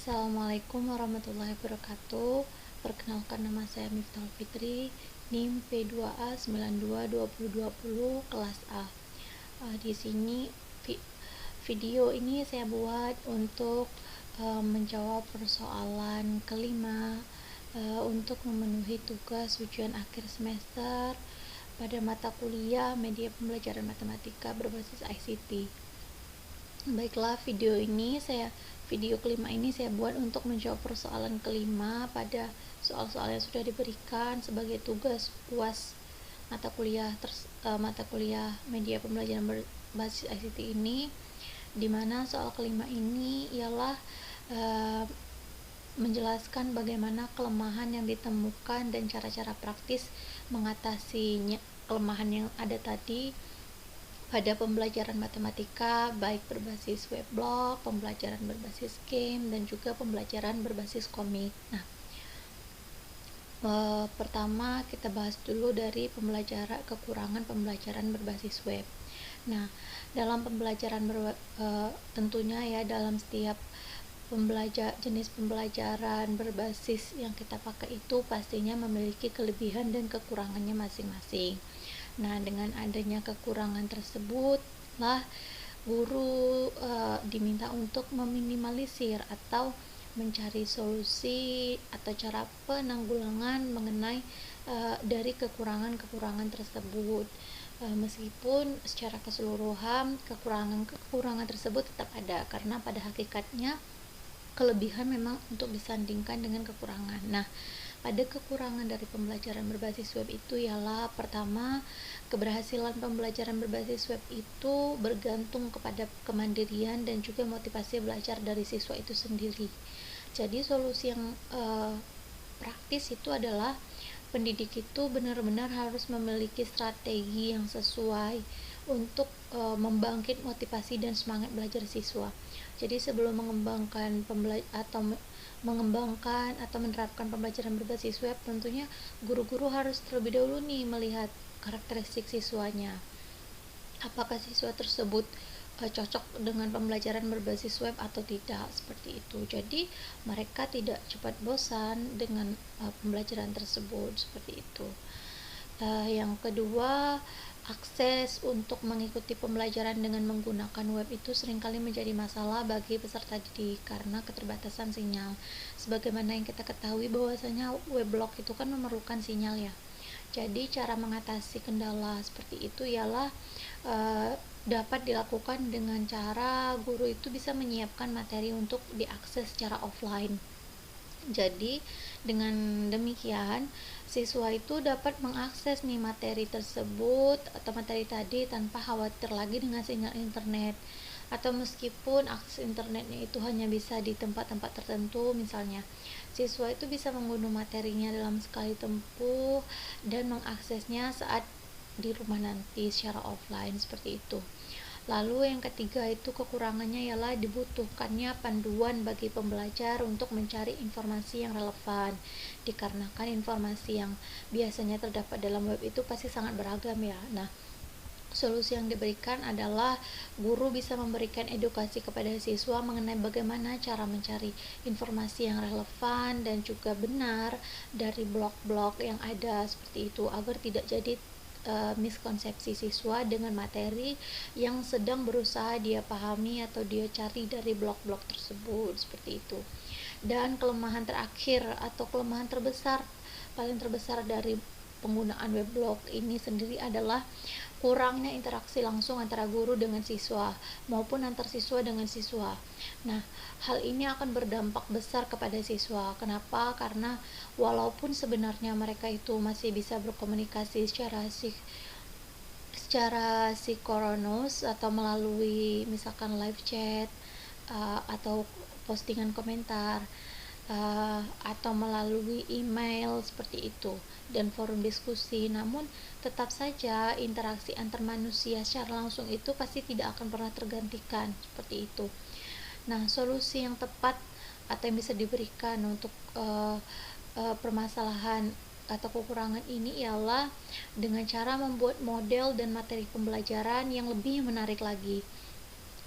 Assalamualaikum warahmatullahi wabarakatuh. Perkenalkan, nama saya Miftahul Fitri, NIM P2A922020 kelas A. Di sini video ini saya buat untuk menjawab persoalan kelima untuk memenuhi tugas ujian akhir semester pada mata kuliah media pembelajaran matematika berbasis ICT. Baiklah, video kelima ini saya buat untuk menjawab persoalan kelima pada soal-soal yang sudah diberikan sebagai tugas UAS mata kuliah media pembelajaran berbasis ICT ini, di mana soal kelima ini ialah menjelaskan bagaimana kelemahan yang ditemukan dan cara-cara praktis mengatasinya kelemahan yang ada tadi pada pembelajaran matematika, baik berbasis weblog, pembelajaran berbasis game, dan juga pembelajaran berbasis komik. Nah, pertama kita bahas dulu dari kekurangan pembelajaran berbasis web. Nah, dalam pembelajaran tentunya ya, dalam setiap jenis pembelajaran berbasis yang kita pakai itu pastinya memiliki kelebihan dan kekurangannya masing-masing. Nah, dengan adanya kekurangan tersebut lah guru diminta untuk meminimalisir atau mencari solusi atau cara penanggulangan mengenai dari kekurangan-kekurangan tersebut. Meskipun secara keseluruhan kekurangan tersebut tetap ada, karena pada hakikatnya kelebihan memang untuk disandingkan dengan kekurangan. Nah, pada kekurangan dari pembelajaran berbasis web itu ialah pertama, keberhasilan pembelajaran berbasis web itu bergantung kepada kemandirian dan juga motivasi belajar dari siswa itu sendiri. Jadi solusi yang praktis itu adalah pendidik itu benar-benar harus memiliki strategi yang sesuai untuk membangkit motivasi dan semangat belajar siswa. Jadi sebelum mengembangkan atau menerapkan pembelajaran berbasis web, tentunya guru-guru harus terlebih dahulu nih melihat karakteristik siswanya. Apakah siswa tersebut cocok dengan pembelajaran berbasis web atau tidak, seperti itu. Jadi mereka tidak cepat bosan dengan pembelajaran tersebut, seperti itu. Yang kedua, akses untuk mengikuti pembelajaran dengan menggunakan web itu seringkali menjadi masalah bagi peserta didik karena keterbatasan sinyal. Sebagaimana yang kita ketahui bahwasanya weblog itu kan memerlukan sinyal ya. Jadi cara mengatasi kendala seperti itu ialah dapat dilakukan dengan cara guru itu bisa menyiapkan materi untuk diakses secara offline. Jadi dengan demikian siswa itu dapat mengakses nih materi tersebut atau materi tadi tanpa khawatir lagi dengan sinyal internet, atau meskipun akses internetnya itu hanya bisa di tempat-tempat tertentu, misalnya siswa itu bisa mengunduh materinya dalam sekali tempuh dan mengaksesnya saat di rumah nanti secara offline, seperti itu. Lalu yang ketiga itu kekurangannya ialah dibutuhkannya panduan bagi pembelajar untuk mencari informasi yang relevan, dikarenakan informasi yang biasanya terdapat dalam web itu pasti sangat beragam ya. Nah, solusi yang diberikan adalah guru bisa memberikan edukasi kepada siswa mengenai bagaimana cara mencari informasi yang relevan dan juga benar dari blog-blog yang ada, seperti itu, agar tidak jadi miskonsepsi siswa dengan materi yang sedang berusaha dia pahami atau dia cari dari blog-blog tersebut, seperti itu. Dan kelemahan terakhir atau kelemahan paling terbesar dari penggunaan weblog ini sendiri adalah kurangnya interaksi langsung antara guru dengan siswa maupun antar siswa dengan siswa. Nah, hal ini akan berdampak besar kepada siswa. Kenapa? Karena walaupun sebenarnya mereka itu masih bisa berkomunikasi secara sinkronus atau melalui misalkan live chat atau postingan komentar atau melalui email, seperti itu, dan forum diskusi, namun tetap saja interaksi antar manusia secara langsung itu pasti tidak akan pernah tergantikan, seperti itu. Nah, solusi yang tepat atau yang bisa diberikan untuk permasalahan atau kekurangan ini ialah dengan cara membuat model dan materi pembelajaran yang lebih menarik lagi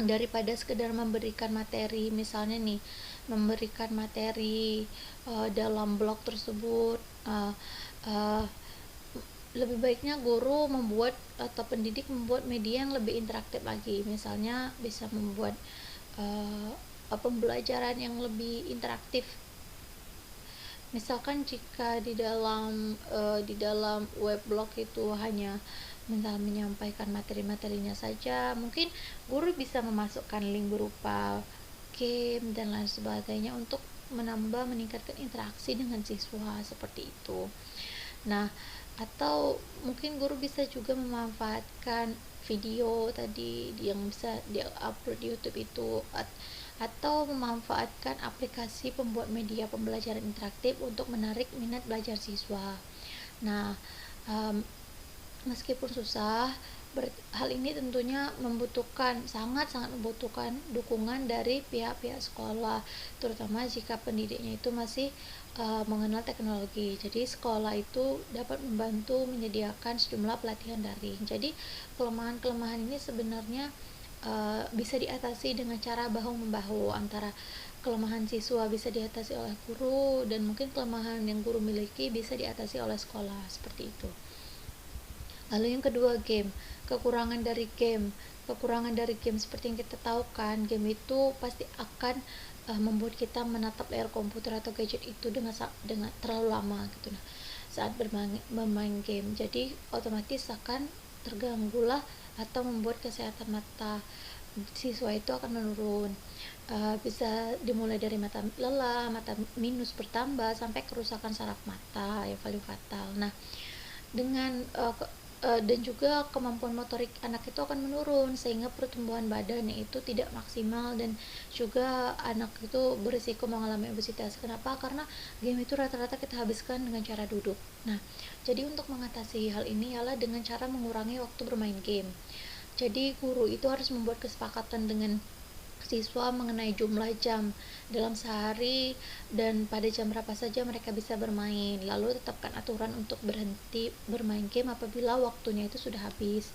daripada sekedar memberikan materi, misalnya nih memberikan materi dalam blog tersebut. Lebih baiknya guru membuat atau pendidik membuat media yang lebih interaktif lagi, misalnya bisa membuat pembelajaran yang lebih interaktif. Misalkan jika di dalam web blog itu hanya menyampaikan materi-materinya saja, mungkin guru bisa memasukkan link berupa game dan lain sebagainya untuk meningkatkan interaksi dengan siswa seperti itu. Nah, atau mungkin guru bisa juga memanfaatkan video tadi yang bisa di-upload di YouTube itu, atau memanfaatkan aplikasi pembuat media pembelajaran interaktif untuk menarik minat belajar siswa. Nah, meskipun susah, hal ini tentunya sangat-sangat membutuhkan dukungan dari pihak-pihak sekolah, terutama jika pendidiknya itu masih mengenal teknologi. Jadi sekolah itu dapat membantu menyediakan sejumlah pelatihan daring. Jadi kelemahan-kelemahan ini sebenarnya bisa diatasi dengan cara bahu-membahu, antara kelemahan siswa bisa diatasi oleh guru, dan mungkin kelemahan yang guru miliki bisa diatasi oleh sekolah, seperti itu. Lalu yang kedua, kekurangan dari game seperti yang kita tahu kan, game itu pasti akan membuat kita menatap layar komputer atau gadget itu dengan terlalu lama gitu. Nah, saat bermain game, jadi otomatis akan terganggulah atau membuat kesehatan mata siswa itu akan menurun. Bisa dimulai dari mata lelah, mata minus bertambah, sampai kerusakan saraf mata yang paling fatal. Nah, dengan dan juga kemampuan motorik anak itu akan menurun, sehingga pertumbuhan badannya itu tidak maksimal, dan juga anak itu berisiko mengalami obesitas. Kenapa? Karena game itu rata-rata kita habiskan dengan cara duduk. Nah, jadi untuk mengatasi hal ini ialah dengan cara mengurangi waktu bermain game. Jadi guru itu harus membuat kesepakatan dengan siswa mengenai jumlah jam dalam sehari dan pada jam berapa saja mereka bisa bermain. Lalu tetapkan aturan untuk berhenti bermain game apabila waktunya itu sudah habis.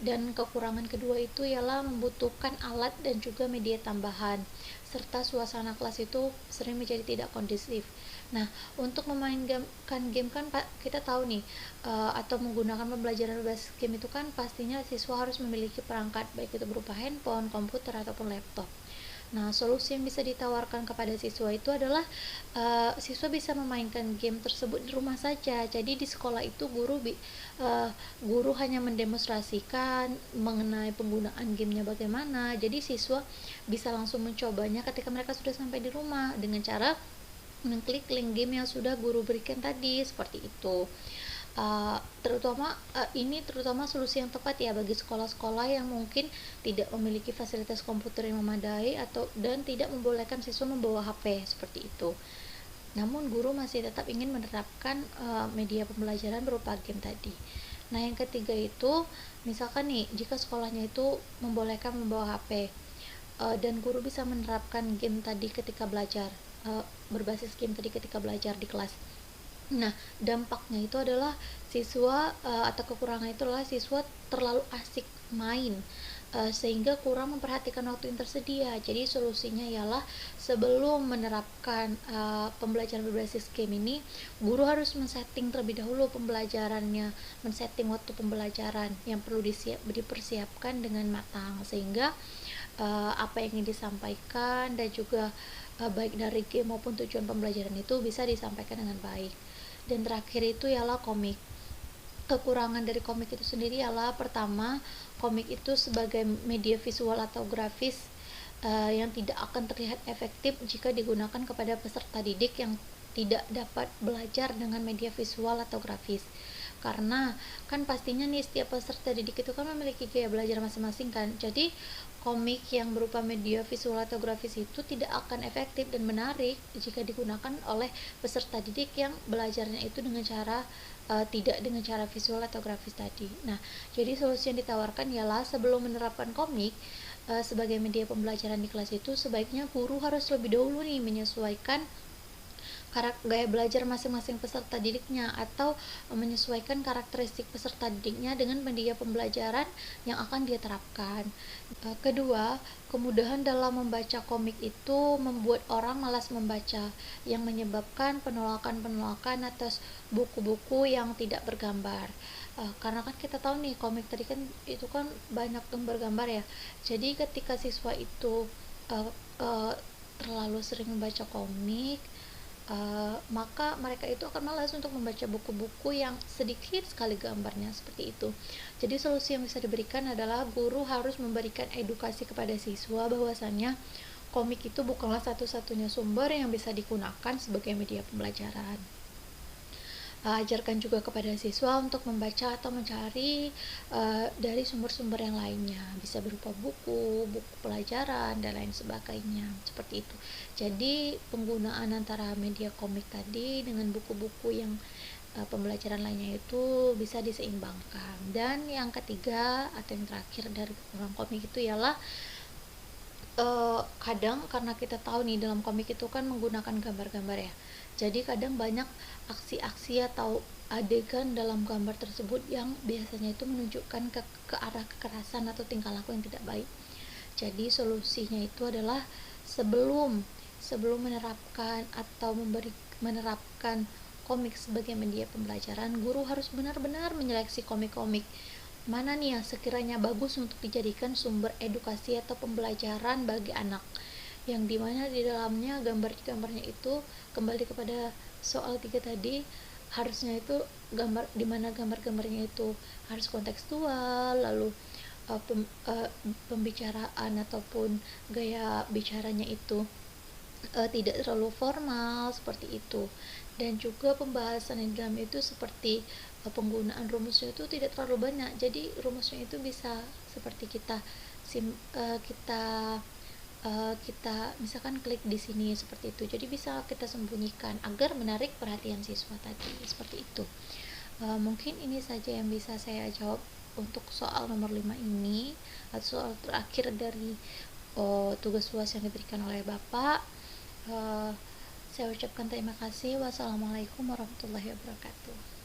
Dan kekurangan kedua itu ialah membutuhkan alat dan juga media tambahan, serta suasana kelas itu sering menjadi tidak kondusif. Nah, untuk memainkan game kan kita tahu nih, atau menggunakan pembelajaran berbasis game itu kan pastinya siswa harus memiliki perangkat, baik itu berupa handphone, komputer, ataupun laptop. Nah, solusi yang bisa ditawarkan kepada siswa itu adalah siswa bisa memainkan game tersebut di rumah saja. Jadi di sekolah itu guru hanya mendemonstrasikan mengenai penggunaan gamenya bagaimana. Jadi siswa bisa langsung mencobanya ketika mereka sudah sampai di rumah dengan cara mengklik link game yang sudah guru berikan tadi, seperti itu. Terutama solusi yang tepat ya bagi sekolah-sekolah yang mungkin tidak memiliki fasilitas komputer yang memadai dan tidak membolehkan siswa membawa HP, seperti itu. Namun guru masih tetap ingin menerapkan media pembelajaran berupa game tadi. Nah, yang ketiga itu, misalkan nih, jika sekolahnya itu membolehkan membawa HP, dan guru bisa menerapkan game tadi ketika belajar, berbasis game tadi ketika belajar di kelas. Nah, dampaknya itu adalah atau kekurangan itu adalah siswa terlalu asik main, sehingga kurang memperhatikan waktu yang tersedia. Jadi solusinya ialah sebelum menerapkan pembelajaran berbasis game ini, guru harus men-setting terlebih dahulu pembelajarannya, men-setting waktu pembelajaran yang perlu dipersiapkan dengan matang, sehingga apa yang ingin disampaikan dan juga baik dari game maupun tujuan pembelajaran itu bisa disampaikan dengan baik. Dan terakhir itu ialah komik. Kekurangan dari komik itu sendiri ialah, pertama, komik itu sebagai media visual atau grafis yang tidak akan terlihat efektif jika digunakan kepada peserta didik yang tidak dapat belajar dengan media visual atau grafis. Karena kan pastinya nih setiap peserta didik itu kan memiliki gaya belajar masing-masing kan. Jadi komik yang berupa media visual atau grafis itu tidak akan efektif dan menarik jika digunakan oleh peserta didik yang belajarnya itu dengan cara tidak dengan cara visual atau grafis tadi. Nah, jadi solusi yang ditawarkan ialah sebelum menerapkan komik sebagai media pembelajaran di kelas itu, sebaiknya guru harus lebih dahulu nih menyesuaikan gaya belajar masing-masing peserta didiknya, atau menyesuaikan karakteristik peserta didiknya dengan media pembelajaran yang akan dia terapkan. Kedua, kemudahan dalam membaca komik itu membuat orang malas membaca, yang menyebabkan penolakan-penolakan atas buku-buku yang tidak bergambar. Karena kan kita tahu nih, komik tadi kan itu kan banyak gambar-gambar ya. Jadi ketika siswa itu uh, uh, terlalu sering membaca komik, maka mereka itu akan malas untuk membaca buku-buku yang sedikit sekali gambarnya seperti itu. Jadi solusi yang bisa diberikan adalah guru harus memberikan edukasi kepada siswa bahwasannya komik itu bukanlah satu-satunya sumber yang bisa digunakan sebagai media pembelajaran. Ajarkan juga kepada siswa untuk membaca atau mencari dari sumber-sumber yang lainnya, bisa berupa buku, buku pelajaran, dan lain sebagainya, seperti itu. Jadi penggunaan antara media komik tadi dengan buku-buku yang pembelajaran lainnya itu bisa diseimbangkan. Dan yang ketiga atau yang terakhir dari program komik itu ialah kadang karena kita tahu nih dalam komik itu kan menggunakan gambar-gambar ya, jadi kadang banyak aksi-aksi atau adegan dalam gambar tersebut yang biasanya itu menunjukkan ke arah kekerasan atau tingkah laku yang tidak baik. Jadi solusinya itu adalah sebelum sebelum menerapkan atau menerapkan komik sebagai media pembelajaran, guru harus benar-benar menyeleksi komik-komik mana nih yang sekiranya bagus untuk dijadikan sumber edukasi atau pembelajaran bagi anak, yang dimana di dalamnya gambar-gambarnya itu kembali kepada soal 3 tadi, harusnya itu gambar dimana gambar-gambarnya itu harus kontekstual, lalu pembicaraan ataupun gaya bicaranya itu tidak terlalu formal seperti itu, dan juga pembahasan yang dalam itu seperti penggunaan rumusnya itu tidak terlalu banyak, jadi rumusnya itu bisa seperti kita misalkan klik di sini seperti itu, jadi bisa kita sembunyikan agar menarik perhatian siswa tadi seperti itu. Mungkin ini saja yang bisa saya jawab untuk soal nomor 5 ini, atau soal terakhir dari tugas UAS yang diberikan oleh Bapak. Saya ucapkan terima kasih. Wassalamualaikum warahmatullahi wabarakatuh.